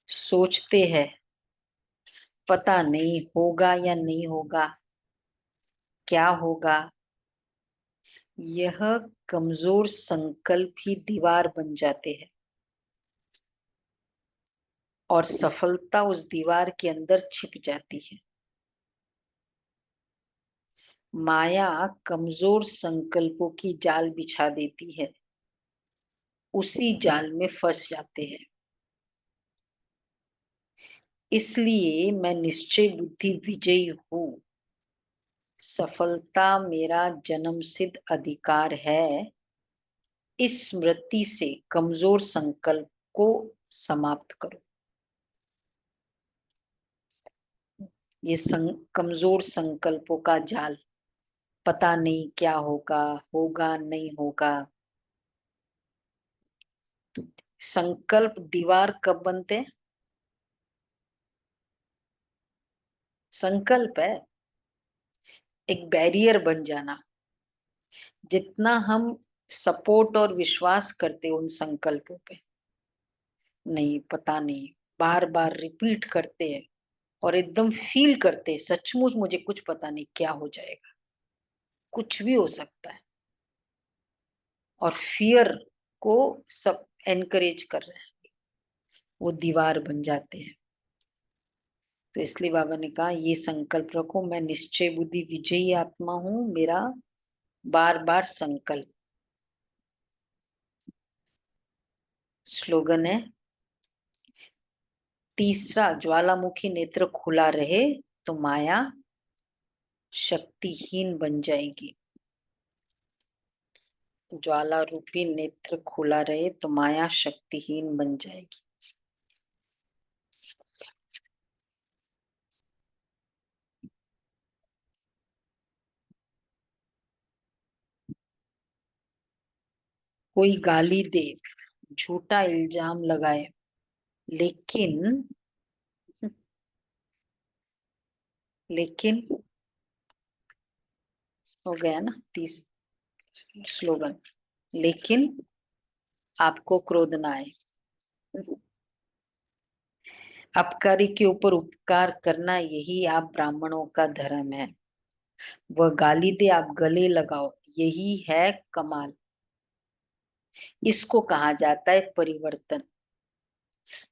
सोचते हैं पता नहीं होगा या नहीं होगा, क्या होगा। यह कमजोर संकल्प ही दीवार बन जाते हैं और सफलता उस दीवार के अंदर छिप जाती है। माया कमजोर संकल्पों की जाल बिछा देती है, उसी जाल में फंस जाते हैं। इसलिए मैं निश्चय बुद्धि विजयी हूँ। सफलता मेरा जन्मसिद्ध अधिकार है। इस स्मृति से कमजोर संकल्प को समाप्त करो। ये कमजोर संकल्पों का जाल, पता नहीं क्या होगा, होगा नहीं होगा। तो संकल्प दीवार कब बनते हैं? संकल्प है एक बैरियर बन जाना। जितना हम सपोर्ट और विश्वास करते उन संकल्पों पे, नहीं पता नहीं, बार बार रिपीट करते हैं और एकदम फील करते हैं सचमुच मुझे कुछ पता नहीं क्या हो जाएगा, कुछ भी हो सकता है, और फियर को सब एनकरेज कर रहे हैं, वो दीवार बन जाते हैं। तो इसलिए बाबा ने कहा ये संकल्प रखो, मैं निश्चय बुद्धि विजयी आत्मा हूं, मेरा बार बार संकल्प। स्लोगन है तीसरा, ज्वालामुखी नेत्र खुला रहे तो माया शक्तिहीन बन जाएगी। ज्वाला रूपी नेत्र खुला रहे तो माया शक्तिहीन बन जाएगी। कोई गाली दे, झूठा इल्जाम लगाए, लेकिन लेकिन हो गया ना 30 स्लोगन, लेकिन आपको क्रोध ना आए। अपकारी के ऊपर उपकार करना, यही आप ब्राह्मणों का धर्म है। वह गाली दे आप गले लगाओ, यही है कमाल। इसको कहा जाता है परिवर्तन।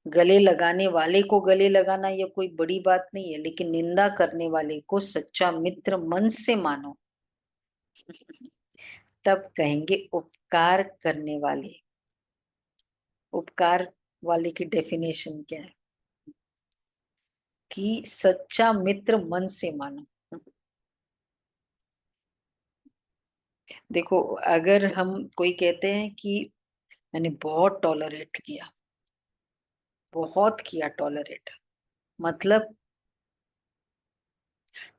गले लगाने वाले को गले लगाना यह कोई बड़ी बात नहीं है, लेकिन निंदा करने वाले को सच्चा मित्र मन से मानो, तब कहेंगे उपकार करने वाले। उपकार वाले की डेफिनेशन क्या है? कि सच्चा मित्र मन से मानो। देखो, अगर हम कोई कहते हैं कि मैंने बहुत टॉलरेट किया, बहुत किया टॉलरेट, मतलब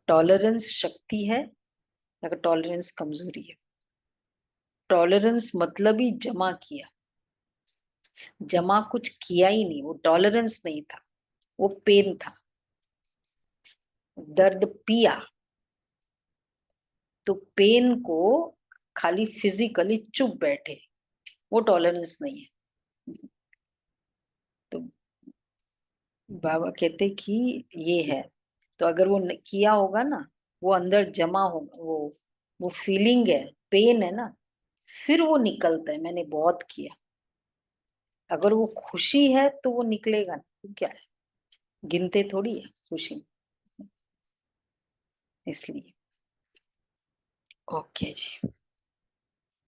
टॉलरेंस शक्ति है या टॉलरेंस कमजोरी है? टॉलरेंस मतलब ही जमा किया, जमा कुछ किया ही नहीं, वो टॉलरेंस नहीं था, वो पेन था। दर्द पिया तो पेन को खाली फिजिकली चुप बैठे, वो टॉलरेंस नहीं है। तो बाबा कहते कि ये है। तो अगर वो किया होगा ना, वो अंदर जमा होगा, वो फीलिंग है, पेन है ना, फिर वो निकलता है, मैंने बहुत किया। अगर वो खुशी है तो वो निकलेगा ना, तो क्या है, गिनते थोड़ी है खुशी, इसलिए। ओके जी।